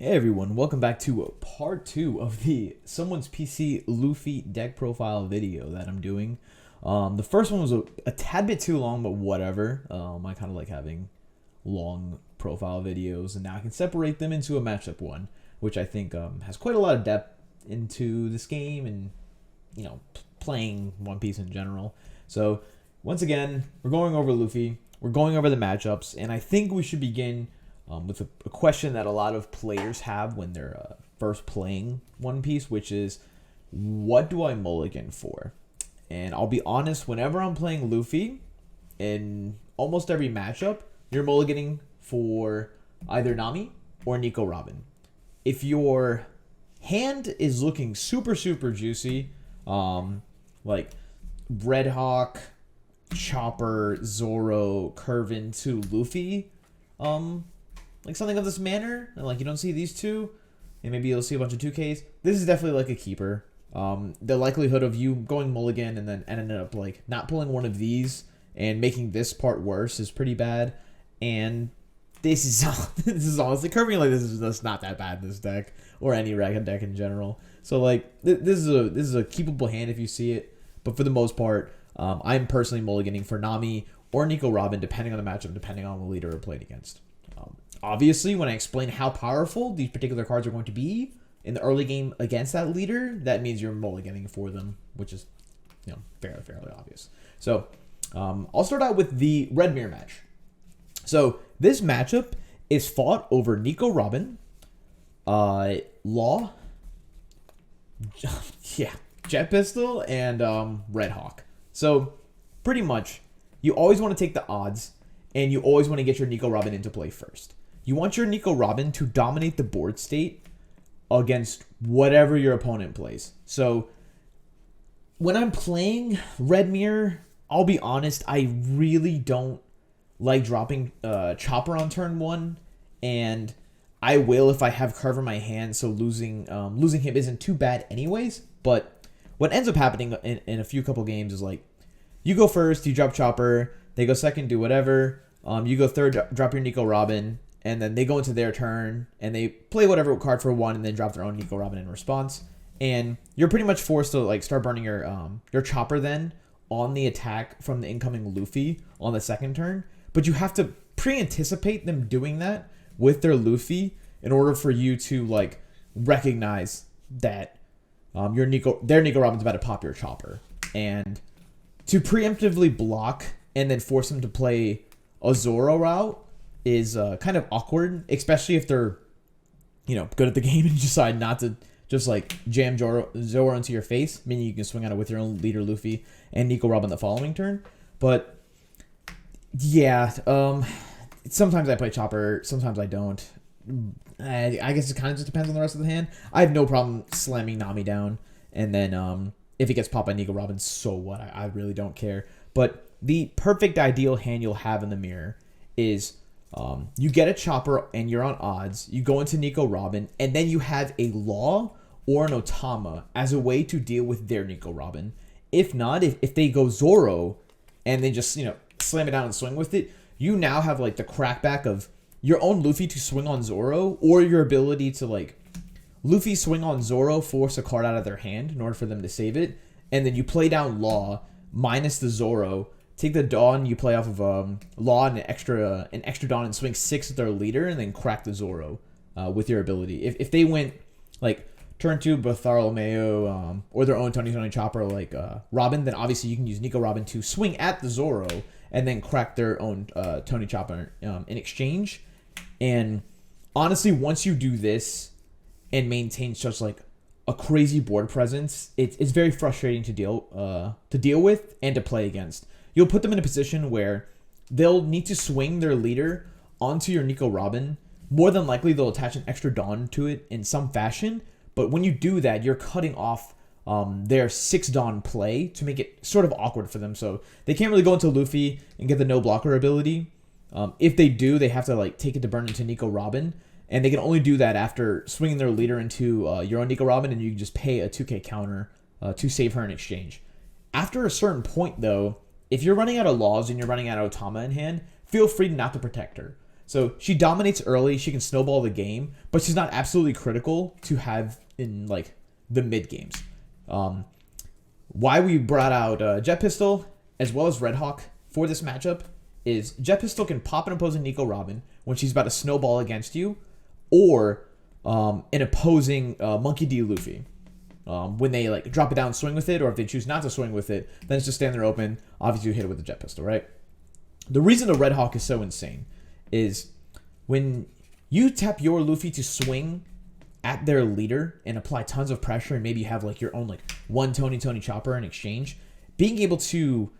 Hey everyone, welcome back to part 2 of the Someone's PC Luffy deck profile video that I'm doing. The first one was a tad bit too long, but whatever. I kind of like having long profile videos, and now I can separate them into a matchup one, which I think has quite a lot of depth into this game and, playing One Piece in general. So, once again, we're going over Luffy, we're going over the matchups, and I think we should begin with a question that a lot of players have when they're first playing One Piece, which is, what do I mulligan for? And I'll be honest, whenever I'm playing Luffy, in almost every matchup, you're mulliganing for either Nami or Nico Robin. If your hand is looking super, super juicy, like Red Hawk, Chopper, Zoro, Curvin to Luffy, like something of this manner, and like you don't see these two, and maybe you'll see a bunch of 2Ks. This is definitely like a keeper. The likelihood of you going mulligan and then ending up like not pulling one of these and making this part worse is pretty bad. And this is honestly curving like this is just not that bad in this deck or any ragged deck in general. So like this is a keepable hand if you see it, but for the most part, I'm personally mulliganing for Nami or Nico Robin depending on the matchup, depending on the leader we're played against. Obviously, when I explain how powerful these particular cards are going to be in the early game against that leader, that means you're mulliganing for them, which is, fairly obvious. So, I'll start out with the Red Mirror match. So, this matchup is fought over Nico Robin, Law, Jet Pistol, and Red Hawk. So, pretty much, you always want to take the odds, and you always want to get your Nico Robin into play first. You want your Nico Robin to dominate the board state against whatever your opponent plays. So when I'm playing Red Mirror, I'll be honest, I really don't like dropping Chopper on turn 1, and I will if I have Curve in my hand, so losing him isn't too bad anyways. But what ends up happening in a few couple games is like, you go first, you drop Chopper, they go second, do whatever, you go third, drop your Nico Robin, and then they go into their turn, and they play whatever card for 1, and then drop their own Nico Robin in response. And you're pretty much forced to like start burning your Chopper then on the attack from the incoming Luffy on the second turn. But you have to pre-anticipate them doing that with their Luffy in order for you to like recognize that their Nico Robin's about to pop your Chopper. And to preemptively block and then force them to play a Zoro route is kind of awkward, especially if they're, good at the game and you decide not to just like jam Zoro into your face, meaning you can swing at it with your own leader Luffy and Nico Robin the following turn. But yeah, sometimes I play Chopper, sometimes I don't. I guess it kind of just depends on the rest of the hand. I have no problem slamming Nami down, and then if he gets popped by Nico Robin, so what? I really don't care. But the perfect ideal hand you'll have in the mirror is you get a Chopper and you're on odds. You go into Nico Robin, and then you have a Law or an Otama as a way to deal with their Nico Robin. If not, if they go Zoro and they just, slam it down and swing with it, you now have like the crackback of your own Luffy to swing on Zoro, or your ability to like Luffy swing on Zoro, force a card out of their hand in order for them to save it, and then you play down Law minus the Zoro, take the Dawn you play off of Law and an extra Dawn and swing 6 at their leader, and then crack the Zoro with your ability. If they went like turn 2 Bartholomew or their own Tony Chopper like Robin, then obviously you can use Nico Robin to swing at the Zoro and then crack their own Tony Chopper in exchange. And honestly, once you do this and maintain such like a crazy board presence, it's very frustrating to deal with and to play against. You'll put them in a position where they'll need to swing their leader onto your Nico Robin. More than likely, they'll attach an extra Dawn to it in some fashion. But when you do that, you're cutting off their 6 Dawn play to make it sort of awkward for them. So they can't really go into Luffy and get the no blocker ability. If they do, they have to like take it to burn into Nico Robin. And they can only do that after swinging their leader into your own Nico Robin, and you can just pay a 2K counter to save her in exchange. After a certain point, though, if you're running out of Laws and you're running out of Otama in hand, feel free not to protect her. So she dominates early. She can snowball the game, but she's not absolutely critical to have in like the mid games. Why we brought out Jet Pistol as well as Red Hawk for this matchup is Jet Pistol can pop an opposing Nico Robin when she's about to snowball against you, or an opposing Monkey D. Luffy. When they like drop it down and swing with it, or if they choose not to swing with it, then it's just stand there open. Obviously, you hit it with the Jet Pistol, right? The reason the Red Hawk is so insane is when you tap your Luffy to swing at their leader and apply tons of pressure, and maybe you have like your own like one Tony Chopper in exchange, being able to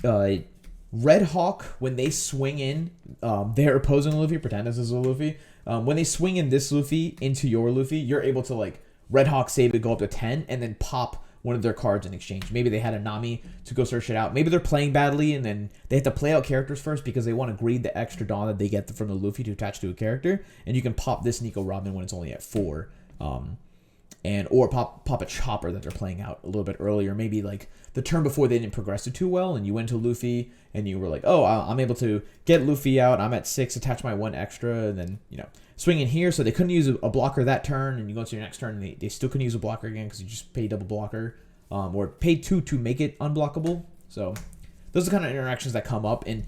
Red Hawk, when they swing in their opposing Luffy, pretend this is a Luffy, when they swing in this Luffy into your Luffy, you're able to like Red Hawk save it, go up to 10, and then pop one of their cards in exchange. Maybe they had a Nami to go search it out. Maybe they're playing badly, and then they have to play out characters first because they want to greed the extra Dawn that they get from the Luffy to attach to a character. And you can pop this Nico Robin when it's only at 4. Or pop a Chopper that they're playing out a little bit earlier. Maybe like the turn before they didn't progress it too well, and you went to Luffy, and you were like, oh, I'm able to get Luffy out. I'm at 6, attach my 1 extra, and then, swing in here. So they couldn't use a blocker that turn, and you go into your next turn, and they still couldn't use a blocker again because you just paid double blocker, or paid 2 to make it unblockable. So those are the kind of interactions that come up, and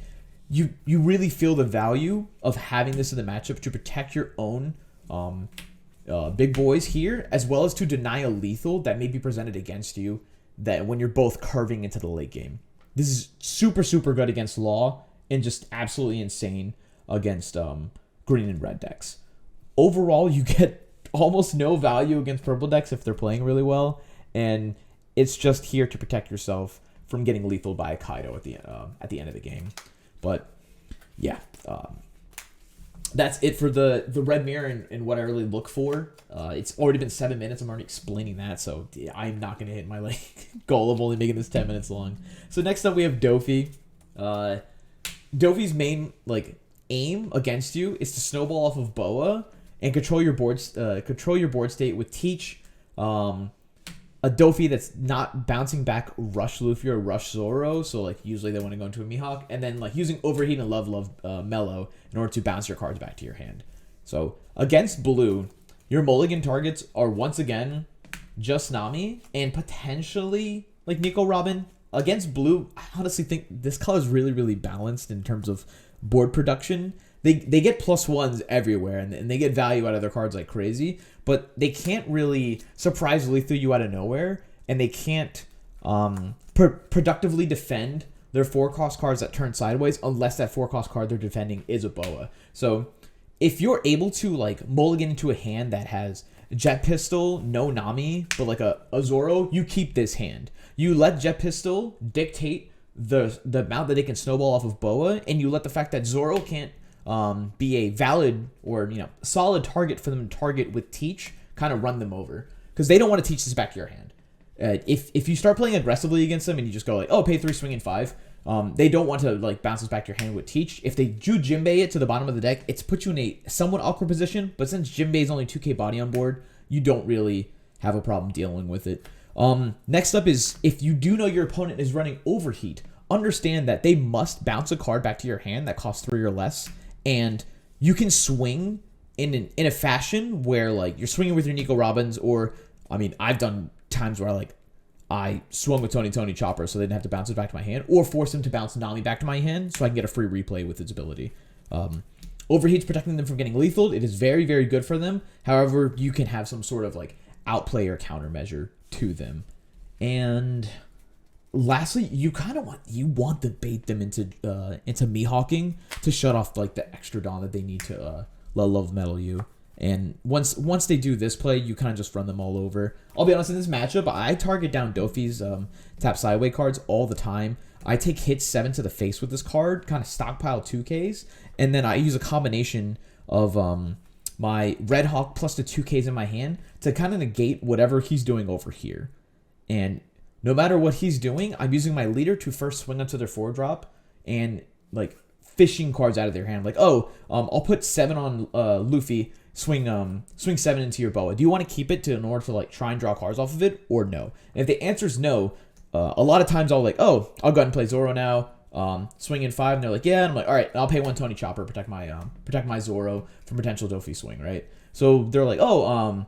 you really feel the value of having this in the matchup to protect your own big boys here, as well as to deny a lethal that may be presented against you that when you're both curving into the late game. This is super, super good against Law and just absolutely insane against green and red decks. Overall, you get almost no value against purple decks if they're playing really well, and it's just here to protect yourself from getting lethal by a Kaido at the end of the game. But yeah, that's it for the red mirror and what I really look for. It's already been 7 minutes. I'm already explaining that, so I'm not going to hit my goal of only making this 10 minutes long. So next up we have Dopey. Dopey's main aim against you is to snowball off of Boa and control your board state with Teach, a Dopey that's not bouncing back Rush Luffy or Rush Zoro, so usually they want to go into a Mihawk, and then using Overheat and Love Mellow in order to bounce your cards back to your hand. So against blue, your mulligan targets are once again just Nami and potentially Nico Robin. Against blue, I honestly think this color is really, really balanced in terms of board production. They get +1s everywhere, and they get value out of their cards like crazy, but they can't really surprise lethal you out of nowhere, and they can't productively defend their 4-cost cards that turn sideways unless that 4-cost card they're defending is a Boa. So if you're able to mulligan into a hand that has Jet Pistol, no Nami, but a Zoro, you keep this hand. You let Jet Pistol dictate the amount that they can snowball off of Boa, and you let the fact that Zoro can't be a valid or solid target for them to target with Teach kind of run them over, because they don't want to teach this back to your hand. If you start playing aggressively against them and you just go pay 3, swing in 5, they don't want to bounce this back to your hand with Teach. If they do Jinbei it to the bottom of the deck, it's put you in a somewhat awkward position, but since Jinbei is only 2k body on board, you don't really have a problem dealing with it. Next up is, if you do know your opponent is running Overheat, understand that they must bounce a card back to your hand that costs 3 or less, and you can swing in a fashion where you're swinging with your Nico Robins, or I've done times where I swung with Tony Chopper so they didn't have to bounce it back to my hand, or force him to bounce Nami back to my hand so I can get a free replay with its ability. Overheat's protecting them from getting lethal. It is very, very good for them. However, you can have some sort of outplay or countermeasure to them. And lastly, you want to bait them into Mihawking to shut off the extra Dawn that they need to love metal you. And once they do this play, you kind of just run them all over. I'll be honest, in this matchup, I target down Dopey's tap sideway cards all the time. I take hit 7 to the face with this card, kind of stockpile 2Ks, and then I use a combination of my Red Hawk plus the 2Ks in my hand to kind of negate whatever he's doing over here. And no matter what he's doing, I'm using my leader to first swing onto their 4-drop and fishing cards out of their hand. I'll put 7 on Luffy, swing 7 into your Boa. Do you want to keep it in order to try and draw cards off of it, or no? And if the answer is no, a lot of times I'll go ahead and play Zoro now. swing in 5, and they're like, yeah, and I'm like, all right, I'll pay 1 Tony Chopper, protect my Zoro from potential Dopey swing, right? So they're like, oh,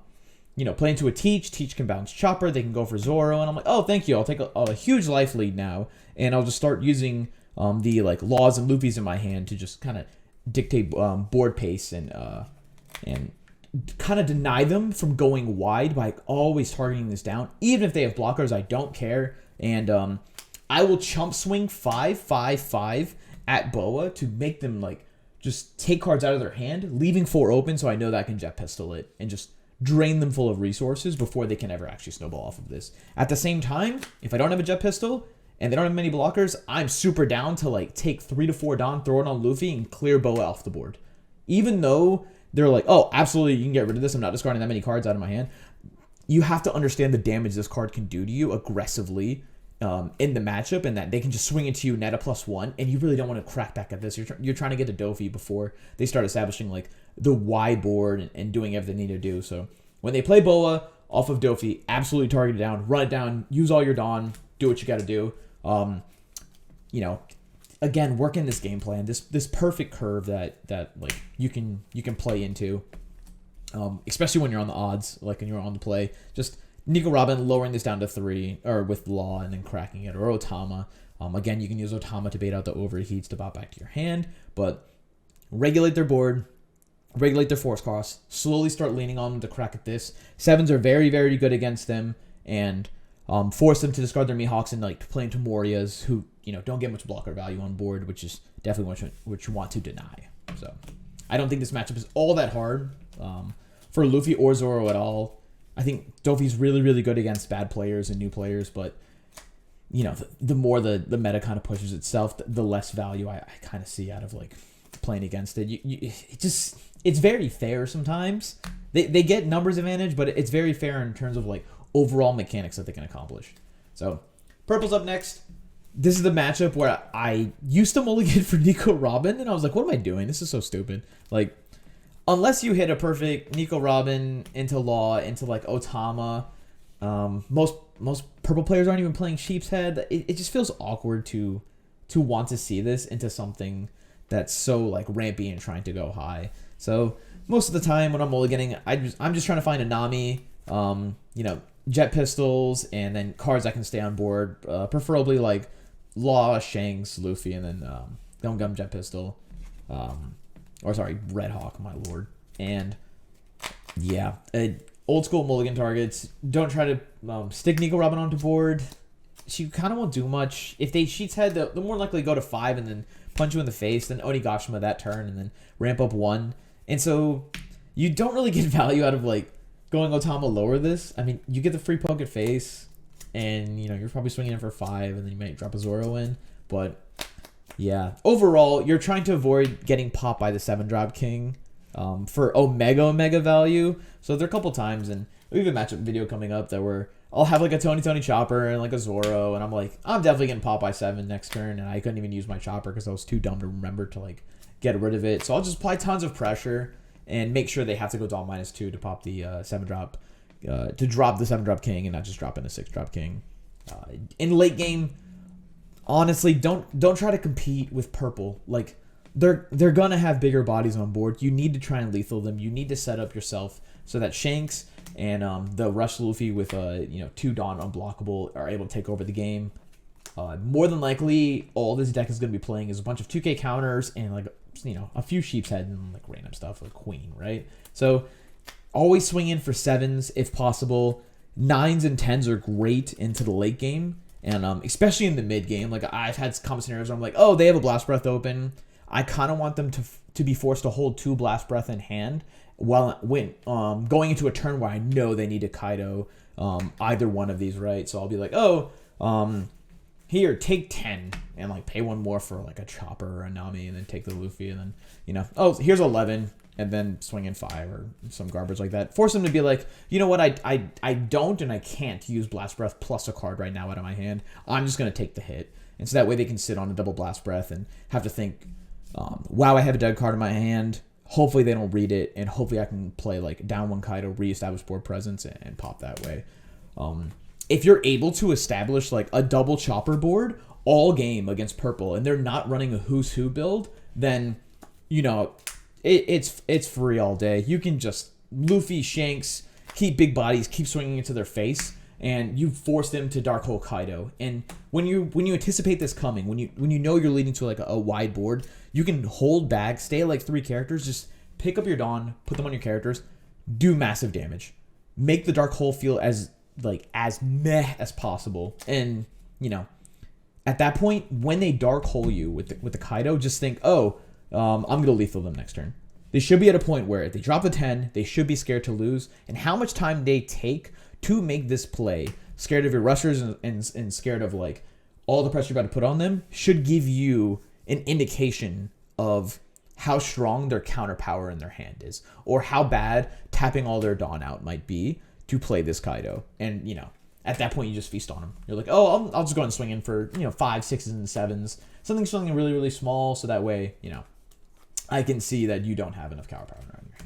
play into a Teach can bounce Chopper, they can go for Zoro, and I'm like, oh, thank you, I'll take a huge life lead now, and I'll just start using the like Laws and Luffy's in my hand to just kind of dictate board pace and kind of deny them from going wide by always targeting this down. Even if they have blockers, I don't care. And I will chump swing 5/5/5 at Boa to make them like just take cards out of their hand, leaving 4 open so I know that I can jet pistol it and just drain them full of resources before they can ever actually snowball off of this. At the same time, if I don't have a jet pistol and they don't have many blockers, I'm super down to like take 3 to 4 Don, throw it on Luffy, and clear Boa off the board. Even though they're like, oh, absolutely, you can get rid of this, I'm not discarding that many cards out of my hand. You have to understand the damage this card can do to you aggressively in the matchup, and that they can just swing into you net a +1, and you really don't want to crack back at this. You're trying to get to Dopey before they start establishing like the wide board and doing everything they need to do. So when they play Boa off of Dopey, absolutely target it down, run it down, use all your Don, do what you got to do. Again, work in this game plan, this perfect curve that like you can play into, especially when you're on the odds, like when you're on the play. Just Nico Robin lowering this down to 3, or with Law, and then cracking it, or Otama. Again, you can use Otama to bait out the overheats to bot back to your hand, but regulate their board, regulate their force costs, slowly start leaning on them to crack at this. 7s are very, very good against them, and force them to discard their Mihawks and like to play into Morias, who don't get much blocker value on board, which is definitely what you want to deny. So I don't think this matchup is all that hard for Luffy or Zoro at all. I think Dopey's really, really good against bad players and new players, but the more the meta kind of pushes itself, the less value I kind of see out of like playing against it. It's very fair sometimes. They get numbers advantage, but it's very fair in terms of like overall mechanics that they can accomplish. So purple's up next. This is the matchup where I used to mulligan for Nico Robin, and I was like, what am I doing? This is so stupid. Like, unless you hit a perfect Nico Robin into Law, into like Otama, most purple players aren't even playing Sheep's Head. It just feels awkward to want to see this into something that's so like rampy and trying to go high. So most of the time when I'm mulliganing, I'm just trying to find a Nami, jet pistols, and then cards that can stay on board, preferably like Law, Shanks, Luffy, and then Gum jet pistol, Red Hawk, my lord. And yeah, old school mulligan targets. Don't try to stick Nico Robin onto board. She kind of won't do much. If they Sheep's Head, they'll more likely go to 5 and then punch you in the face, then Onigashima that turn, and then ramp up 1. And so you don't really get value out of like going Otama lower this. I mean, you get the free poke at face, and you're probably swinging in for 5, and then you might drop a Zoro in. But yeah, overall, you're trying to avoid getting popped by the 7-drop king for Omega value. So there are a couple times, and we have a matchup video coming up that where I'll have like a Tony Chopper and like a Zoro, and I'm like, I'm definitely getting popped by 7 next turn, and I couldn't even use my Chopper because I was too dumb to remember to like get rid of it. So I'll just apply tons of pressure and make sure they have to go Dawn -2 to pop the 7-drop, to drop the 7-drop king and not just drop in a 6-drop king. In late game, honestly, don't try to compete with purple. Like they're gonna have bigger bodies on board. You need to try and lethal them. You need to set up yourself so that Shanks and the Rush Luffy with 2 Dawn unblockable are able to take over the game. More than likely, all this deck is going to be playing is a bunch of 2K counters and like a few Sheep's Head and like random stuff like Queen, right? So always swing in for 7s if possible. 9s and 10s are great into the late game, and especially in the mid game. Like I've had common scenarios where I'm like, oh, they have a Blast Breath open. I kind of want them to be forced to hold 2 Blast Breath in hand while going into a turn where I know they need to Kaido either one of these, right? So I'll be like, oh, here, take 10 and like pay 1 more for like a Chopper or a Nami, and then take the Luffy, and then oh, here's 11, and then swing in 5 or some garbage like that. Force them to be like, you know what, I don't and I can't use Blast Breath plus a card right now out of my hand. I'm just gonna take the hit, and so that way they can sit on a double Blast Breath and have to think, wow, I have a dead card in my hand. Hopefully they don't read it, and hopefully I can play like down 1 Kaido, reestablish board presence, and pop that way. If you're able to establish like a double Chopper board all game against purple and they're not running a who's who build, then, you know, it's free all day. You can just Luffy, Shanks, keep big bodies, keep swinging into their face, and you force them to Dark Hole Kaido. And when you anticipate this coming, when you know you're leading to like a wide board, you can hold back, stay at like 3 characters, just pick up your Dawn, put them on your characters, do massive damage, make the Dark Hole feel as meh as possible, and you know, at that point when they Dark Hole you with the Kaido, just think, oh, I'm gonna lethal them next turn. They should be at a point where if they drop the 10, they should be scared to lose, and how much time they take to make this play, scared of your rushers and scared of like all the pressure you're about to put on them, should give you an indication of how strong their counter power in their hand is, or how bad tapping all their Dawn out might be to play this Kaido. And, you know, at that point you just feast on them. You're like, oh, I'll just go and swing in for, you know, 5, 6s, and 7s. Something really, really small, so that way, you know, I can see that you don't have enough counter power around your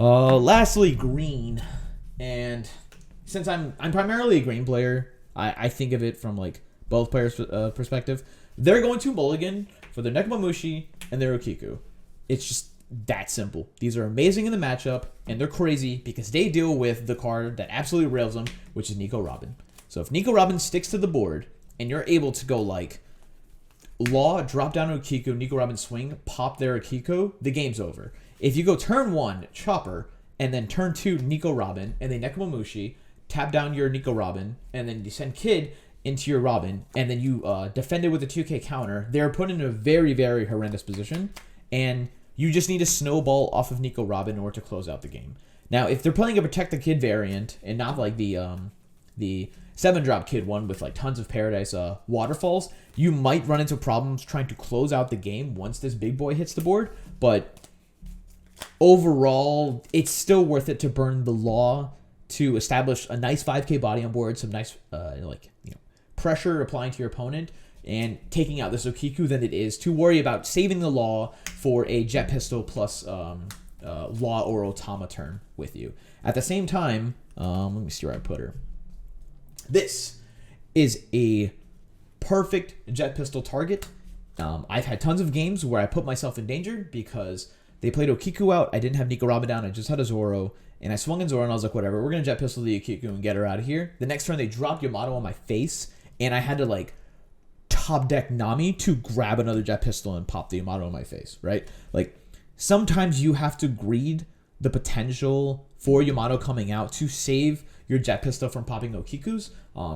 hand. Lastly, green. And since I'm primarily a green player, I think of it from like both players' perspective. They're going to Mulligan for their Nekomamushi and their Okiku. It's just that simple. These are amazing in the matchup, and they're crazy because they deal with the card that absolutely rails them, which is Nico Robin. So if Nico Robin sticks to the board, and you're able to go like Law, drop down Okiku, Nico Robin swing, pop their Okiku, the game's over. If you go turn 1, Chopper, and then turn 2, Nico Robin, and then Nekomamushi, tap down your Nico Robin, and then you send Kid into your Robin, and then you defend it with a 2k counter, they're put in a very, very horrendous position, and you just need to snowball off of Nico Robin in order to close out the game. Now, if they're playing a Protect the Kid variant, and not like the 7-drop Kid one with like tons of Paradise waterfalls, you might run into problems trying to close out the game once this big boy hits the board, but overall, it's still worth it to burn the Law to establish a nice 5k body on board, some nice pressure applying to your opponent, and taking out this Okiku than it is to worry about saving the Law for a Jet Pistol plus Law or Otama turn with you. At the same time, let me see where I put her. This is a perfect Jet Pistol target. I've had tons of games where I put myself in danger because they played Okiku out, I didn't have Nico Robin down, I just had a Zoro, and I swung in Zoro and I was like, whatever, we're going to Jet Pistol the Okiku and get her out of here. The next turn they dropped Yamato on my face, and I had to like top deck Nami to grab another Jet Pistol and pop the Yamato on my face, right? Like, sometimes you have to greed the potential for Yamato coming out to save your Jet Pistol from popping Okikus.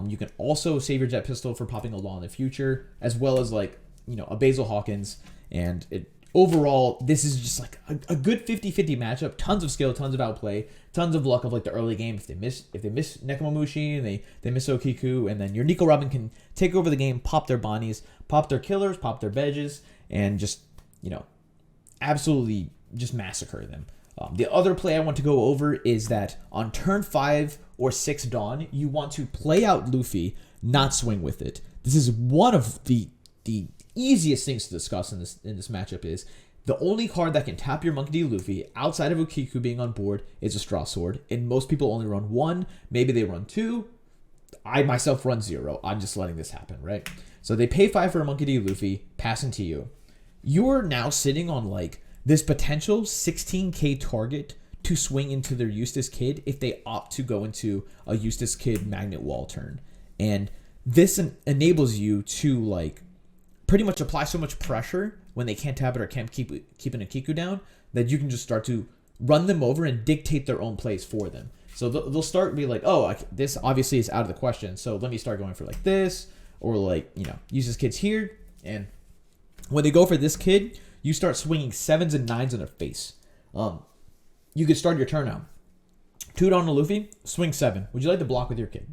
You can also save your Jet Pistol for popping a Law in the future, as well as like, you know, a Basil Hawkins. And overall, this is just like a good 50-50 matchup. Tons of skill, tons of outplay, tons of luck of like the early game. If they miss Nekomamushi and they miss Okiku, and then your Nico Robin can take over the game, pop their Bonnies, pop their killers, pop their Veges, and just, you know, absolutely just massacre them. The other play I want to go over is that on turn 5 or 6 Dawn, you want to play out Luffy, not swing with it. This is one of the easiest things to discuss in this matchup. Is the only card that can tap your Monkey D. Luffy outside of Okiku being on board is a Straw Sword, and most people only run 1, maybe they run 2. I myself run 0. I'm just letting this happen, right? So they pay 5 for a Monkey D. Luffy, pass into you. You're now sitting on like this potential 16k target to swing into their Eustace Kid if they opt to go into a Eustace Kid Magnet Wall turn. And this enables you to like pretty much apply so much pressure when they can't tap it or can't keep an Okiku down that you can just start to run them over and dictate their own plays for them. So they'll start to be like, oh, this obviously is out of the question, so let me start going for like this, or like, you know, Eustace Kid's here. And when they go for this kid, you start swinging 7s and 9s in their face. You could start your turn out. 2 Dawn to Luffy, swing 7. Would you like to block with your kid?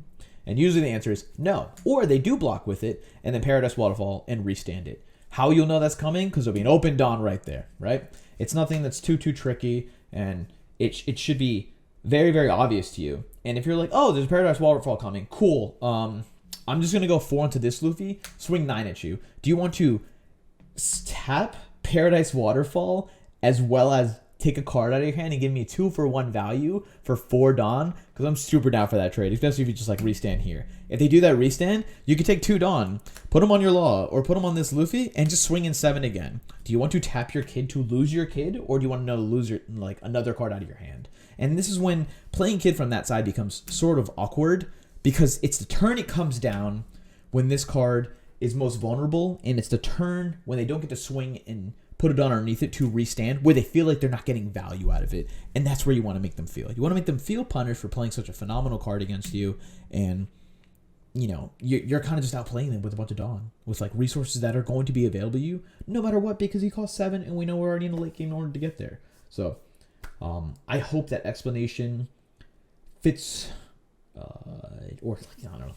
And usually the answer is no. Or they do block with it, and then Paradise Waterfall and restand it. How you'll know that's coming? Because there'll be an open Dawn right there, right? It's nothing that's too tricky, and it should be very, very obvious to you. And if you're like, oh, there's a Paradise Waterfall coming, cool. I'm just going to go 4 into this Luffy, swing 9 at you. Do you want to tap Paradise Waterfall as well as take a card out of your hand and give me a 2-for-1 value for 4 Dawn, because I'm super down for that trade, especially if you just like restand here. If they do that restand, you could take 2 Dawn, put them on your Law, or put them on this Luffy, and just swing in 7 again. Do you want to tap your kid to lose your kid, or do you want to know to lose your like another card out of your hand? And this is when playing kid from that side becomes sort of awkward, because it's the turn it comes down when this card is most vulnerable, and it's the turn when they don't get to swing and put it on underneath it to restand, where they feel like they're not getting value out of it. And that's where you want to make them feel. You want to make them feel punished for playing such a phenomenal card against you, and you know, you're kind of just outplaying them with a bunch of Dawn, with like resources that are going to be available to you no matter what, because he costs 7 and we know we're already in the late game in order to get there. So I hope that explanation fits or I don't know,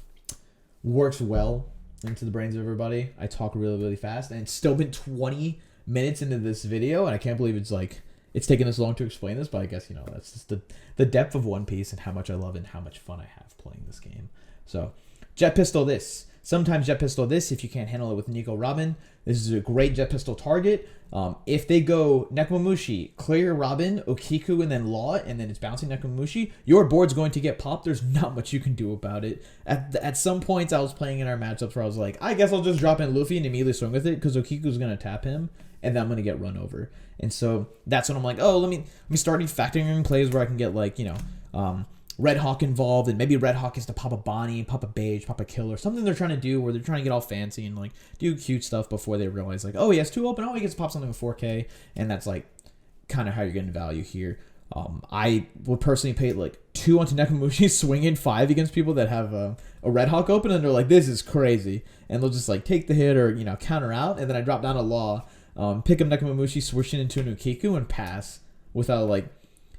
works well into the brains of everybody. I talk really, really fast, and it's still been 20 minutes into this video, and I can't believe it's taken this long to explain this, but I guess, you know, that's just the depth of One Piece and how much I love it and how much fun I have playing this game. So Jet Pistol this. Sometimes Jet Pistol this if you can't handle it with Nico Robin. This is a great Jet Pistol target. If they go Nekomamushi, clear Robin, Okiku, and then Law, and then it's bouncing Nekomamushi, your board's going to get popped. There's not much you can do about it. At some points, I was playing in our matchups where I was like, I guess I'll just drop in Luffy and immediately swing with it, because Okiku's going to tap him, and then I'm going to get run over. And so that's when I'm like, oh, let me start factoring in plays where I can get, like, you know, Red Hawk involved, and maybe Red Hawk is to pop a Bonnie, pop a Beige, pop a Killer, something they're trying to do where they're trying to get all fancy and like do cute stuff before they realize like, oh, he has 2 open, oh, he gets to pop something with 4K, and that's like kind of how you're getting value here. I would personally pay like 2 onto Nekomamushi, swing in 5 against people that have a Red Hawk open, and they're like, this is crazy, and they'll just like take the hit or, you know, counter out, and then I drop down a Law, pick up Nekomamushi, switch it into an Ukiku, and pass without like,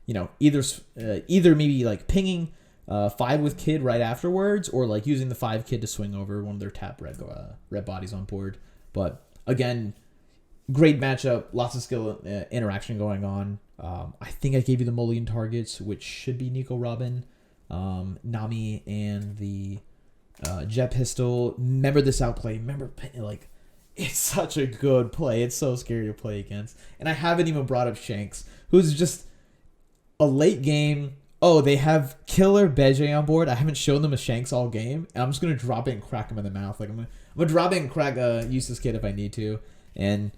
you know, either maybe like pinging 5 with Kid right afterwards, or like using the 5 Kid to swing over one of their tap red bodies on board. But again, great matchup, lots of skill interaction going on. I think I gave you the Mulligan targets, which should be Nico Robin, Nami, and the Jet Pistol. Remember this outplay. Remember, like, it's such a good play. It's so scary to play against. And I haven't even brought up Shanks, who's just a late game. Oh, they have Killer Beige on board. I haven't shown them a Shanks all game, and I'm just gonna drop it and crack him in the mouth. Like I'm gonna drop it and crack Useless Kid if I need to. And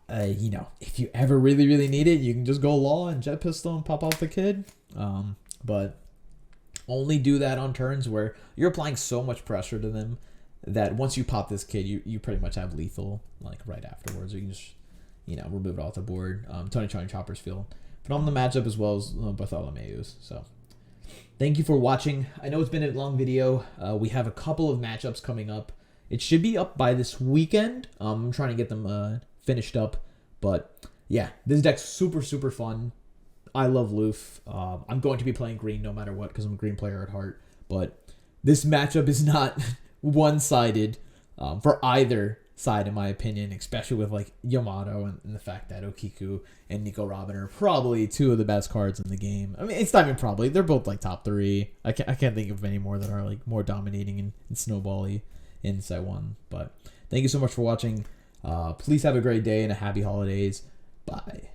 you know, if you ever really, really need it, you can just go Law and Jet Pistol and pop off the Kid. But only do that on turns where you're applying so much pressure to them that once you pop this Kid, you pretty much have lethal like right afterwards. Or you can just, you know, remove it off the board. Tony Chopper's field. But on the matchup as well as Bartholomew's. So thank you for watching. I know it's been a long video. We have a couple of matchups coming up. It should be up by this weekend. I'm trying to get them finished up. But yeah, this deck's super, super fun. I love Luffy. I'm going to be playing green no matter what, because I'm a green player at heart. But this matchup is not one-sided for either side, in my opinion, especially with like Yamato and the fact that Okiku and Nico Robin are probably 2 of the best cards in the game. I mean, it's not even probably, they're both like top 3. I can't think of any more that are like more dominating and snowbally in set 1. But thank you so much for watching. Please have a great day and a happy holidays. Bye.